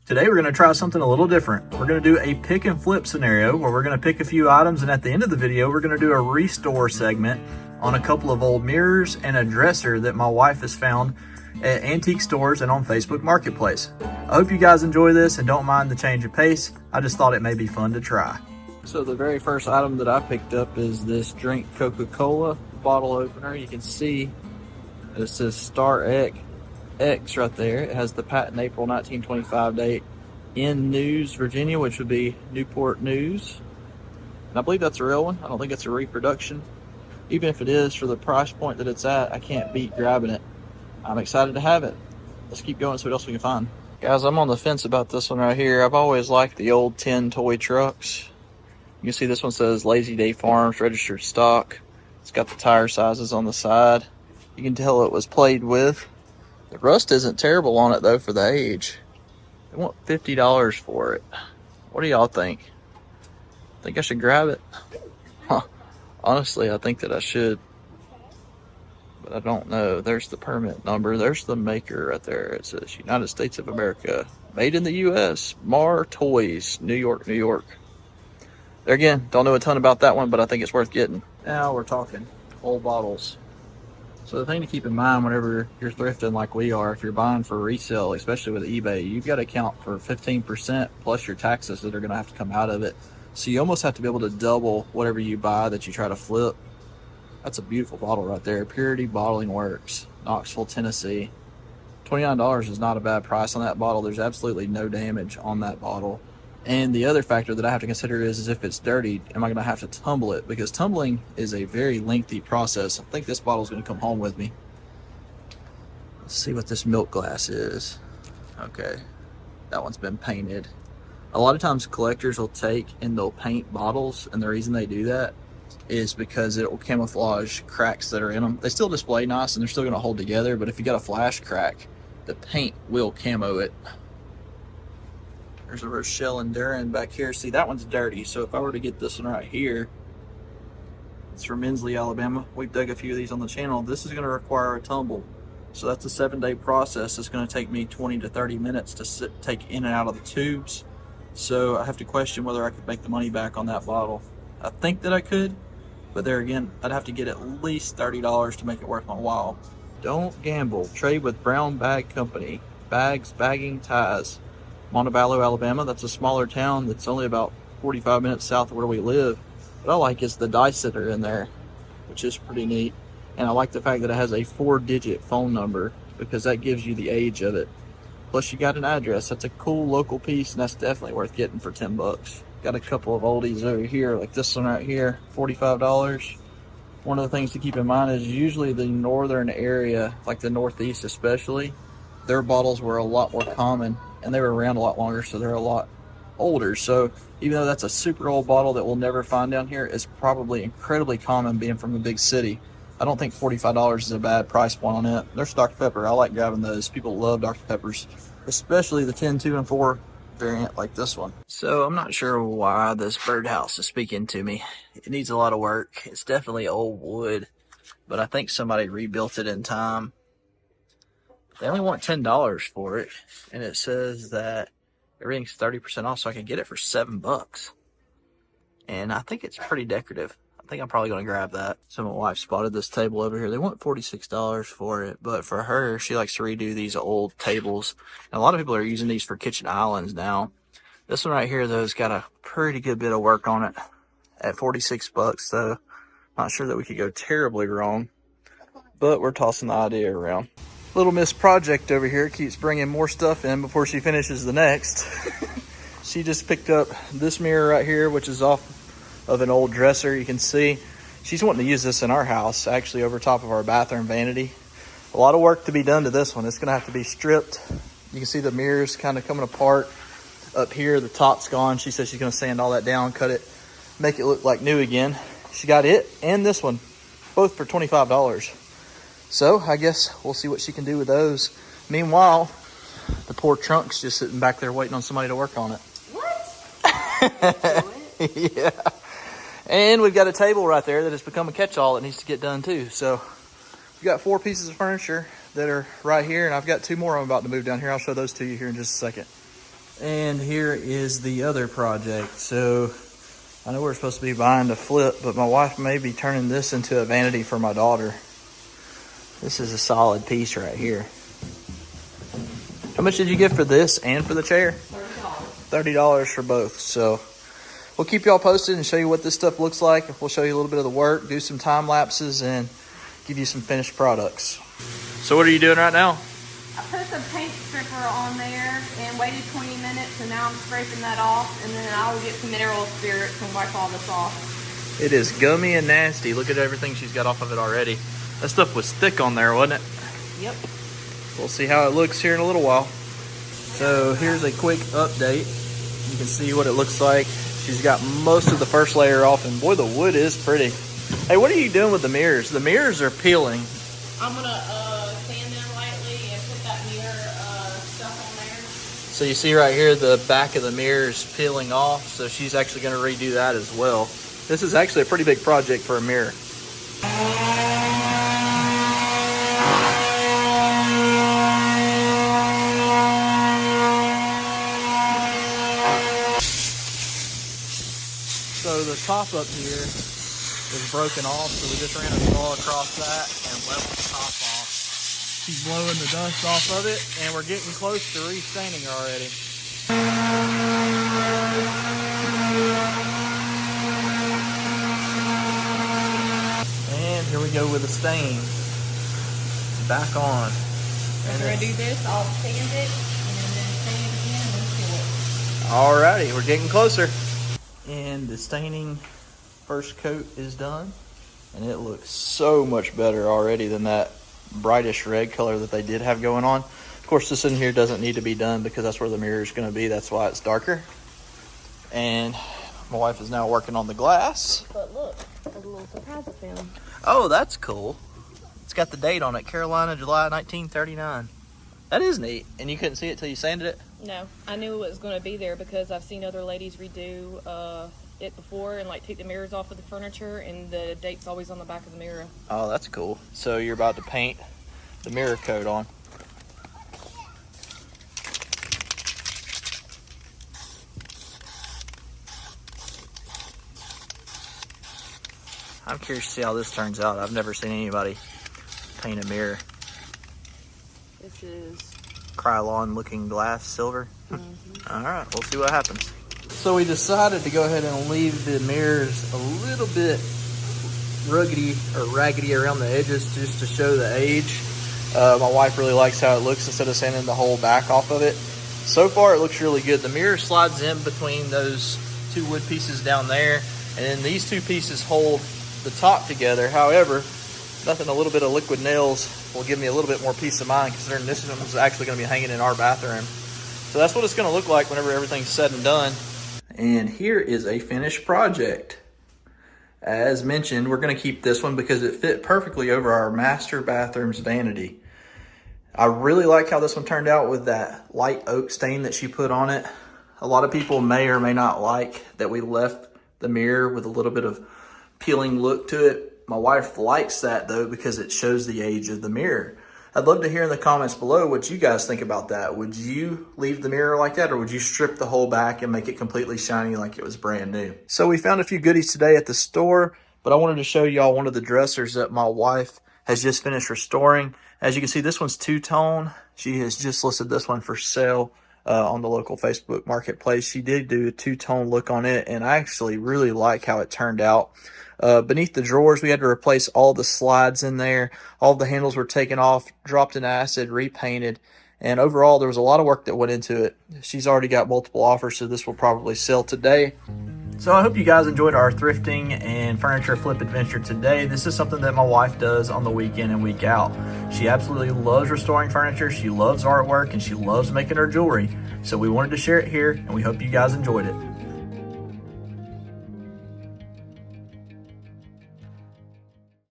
Today we're going to try something a little different. We're going to do a pick and flip scenario where we're going to pick a few items, and at the end of the video we're going to do a restore segment on a couple of old mirrors and a dresser that my wife has found at antique stores and on Facebook Marketplace. I hope you guys enjoy this and don't mind the change of pace. I just thought it may be fun to try. So the very first item that I picked up is this drink Coca-Cola bottle opener. You can see that it says Star X right there. It has the patent April 1925 date in News, Virginia, which would be Newport News. And I believe that's a real one. I don't think it's a reproduction. Even if it is, for the price point that it's at, I can't beat grabbing it. I'm excited to have it. Let's keep going, see what else we can find. Guys, I'm on the fence about this one right here. I've always liked the old tin toy trucks. You can see this one says Lazy Day Farms, registered stock. It's got the tire sizes on the side. You can tell it was played with. The rust isn't terrible on it though for the age. They want $50 for it. What do y'all think? Think I should grab it? Huh. Honestly, I think that I should. But I don't know. There's the permit number. There's the maker right there. It says United States of America. Made in the U.S. Mar Toys, New York, New York. There again, don't know a ton about that one, but I think it's worth getting. Now we're talking old bottles. So the thing to keep in mind whenever you're thrifting like we are, if you're buying for resale, especially with eBay, you've got to account for 15% plus your taxes that are going to have to come out of it. So you almost have to be able to double whatever you buy that you try to flip. That's a beautiful bottle right there. Purity Bottling Works, Knoxville, Tennessee. $29 is not a bad price on that bottle. There's absolutely no damage on that bottle. And the other factor that I have to consider is if it's dirty, am I going to have to tumble it? Because tumbling is a very lengthy process. I think this bottle is going to come home with me. Let's see what this milk glass is. Okay, that one's been painted. A lot of times collectors will take and they'll paint bottles, and the reason they do that is because it will camouflage cracks that are in them. They still display nice and they're still going to hold together, but if you got a flash crack, the paint will camo it. There's a Rochelle and Duran back here. See, that one's dirty. So if I were to get this one right here, it's from Inslee, Alabama. We've dug a few of these on the channel. This is going to require a tumble. So that's a 7-day process. It's going to take me 20 to 30 minutes to take in and out of the tubes. So I have to question whether I could make the money back on that bottle. I think that I could, but there again, I'd have to get at least $30 to make it worth my while. Don't gamble. Trade with Brown Bag Company. Bags, bagging, ties. Montevallo, Alabama. That's a smaller town that's only about 45 minutes south of where we live. What I like is the dice that are in there, which is pretty neat. And I like the fact that it has a 4-digit phone number because that gives you the age of it. Plus you got an address. That's a cool local piece, and that's definitely worth getting for 10 bucks. Got a couple of oldies over here, like this one right here, $45. One of the things to keep in mind is usually the northern area, like the Northeast especially, their bottles were a lot more common and they were around a lot longer, so they're a lot older. So even though that's a super old bottle that we'll never find down here, it's probably incredibly common being from the big city. I don't think $45 is a bad price point on it. There's Dr. Pepper. I like grabbing those. People love Dr. Peppers, especially the 10, 2, and 4 variant like this one. So I'm not sure why this birdhouse is speaking to me. It needs a lot of work. It's definitely old wood, but I think somebody rebuilt it in time. They only want $10 for it, and it says that everything's 30% off, so I can get it for $7. And I think it's pretty decorative. I think I'm probably going to grab that. So my wife spotted this table over here. They want $46 for it, but for her, she likes to redo these old tables. And a lot of people are using these for kitchen islands now. This one right here, though, has got a pretty good bit of work on it at $46, so not sure that we could go terribly wrong, but we're tossing the idea around. Little Miss Project over here keeps bringing more stuff in before she finishes the next. She just picked up this mirror right here, which is off of an old dresser. You can see she's wanting to use this in our house, actually over top of our bathroom vanity. A lot of work to be done to this one. It's going to have to be stripped. You can see the mirrors kind of coming apart up here. The top's gone. She says she's going to sand all that down, cut it, make it look like new again. She got it and this one, both for $25. So I guess we'll see what she can do with those. Meanwhile, the poor trunk's just sitting back there waiting on somebody to work on it. What? Yeah. And we've got a table right there that has become a catch-all that needs to get done too. So we've got 4 pieces of furniture that are right here, and I've got 2 more I'm about to move down here. I'll show those to you here in just a second. And here is the other project. So I know we're supposed to be buying to flip, but my wife may be turning this into a vanity for my daughter. This is a solid piece right here. How much did you get for this and for the chair? $30. $30 for both. So we'll keep y'all posted and show you what this stuff looks like. We'll show you a little bit of the work, do some time lapses, and give you some finished products. So what are you doing right now? I put the paint stripper on there and waited 20 minutes, and now I'm scraping that off, and then I will get some mineral spirits and wipe all this off. It is gummy and nasty. Look at everything she's got off of it already. That stuff was thick on there, wasn't it? Yep. We'll see how it looks here in a little while. So here's a quick update. You can see what it looks like. She's got most of the first layer off, and boy, the wood is pretty. Hey, what are you doing with the mirrors? The mirrors are peeling. I'm gonna sand them lightly and put that mirror stuff on there. So you see right here, the back of the mirror is peeling off. So she's actually gonna redo that as well. This is actually a pretty big project for a mirror. So the top up here is broken off, so we just ran a saw across that and leveled the top off. She's blowing the dust off of it, and we're getting close to restaining already. And here we go with the stain. Back on. We're gonna do this, I'll sand it, and then sand it again, and then seal it. Alrighty, we're getting closer. And the staining first coat is done, and it looks so much better already than that brightish red color that they did have going on. Of course, this in here doesn't need to be done because that's where the mirror is going to be. That's why it's darker. And my wife is now working on the glass. But look, there's a little surprise I found. Oh, that's cool. It's got the date on it, Carolina, July 1939. That is neat. And you couldn't see it till you sanded it? No, I knew it was going to be there because I've seen other ladies redo it before and like take the mirrors off of the furniture, and the date's always on the back of the mirror. Oh, that's cool. So you're about to paint the mirror coat on. I'm curious to see how this turns out. I've never seen anybody paint a mirror. This is Krylon looking glass silver. All right, we'll see what happens. So we decided to go ahead and leave the mirrors a little bit raggedy around the edges just to show the age. My wife really likes how it looks instead of sanding the whole back off of it. So far it looks really good. The mirror slides in between those two wood pieces down there, and then these two pieces hold the top together. However, nothing a little bit of liquid nails will give me a little bit more peace of mind, considering this one is actually going to be hanging in our bathroom. So that's what it's going to look like whenever everything's said and done. And here is a finished project. As mentioned, we're going to keep this one because it fit perfectly over our master bathroom's vanity. I really like how this one turned out with that light oak stain that she put on it. A lot of people may or may not like that we left the mirror with a little bit of peeling look to it. My wife likes that though because it shows the age of the mirror. I'd love to hear in the comments below what you guys think about that. Would you leave the mirror like that, or would you strip the whole back and make it completely shiny like it was brand new? So we found a few goodies today at the store, but I wanted to show y'all one of the dressers that my wife has just finished restoring. As you can see, this one's two-tone. She has just listed this one for sale on the local Facebook marketplace. She did do a two-tone look on it, and I actually really like how it turned out. Beneath the drawers, we had to replace all the slides in there. All the handles were taken off, dropped in acid, repainted, and overall there was a lot of work that went into it. She's already got multiple offers, so this will probably sell today. So I hope you guys enjoyed our thrifting and furniture flip adventure today. This is something that my wife does on the weekend and week out. She absolutely loves restoring furniture, she loves artwork, and she loves making her jewelry. So we wanted to share it here, and we hope you guys enjoyed it.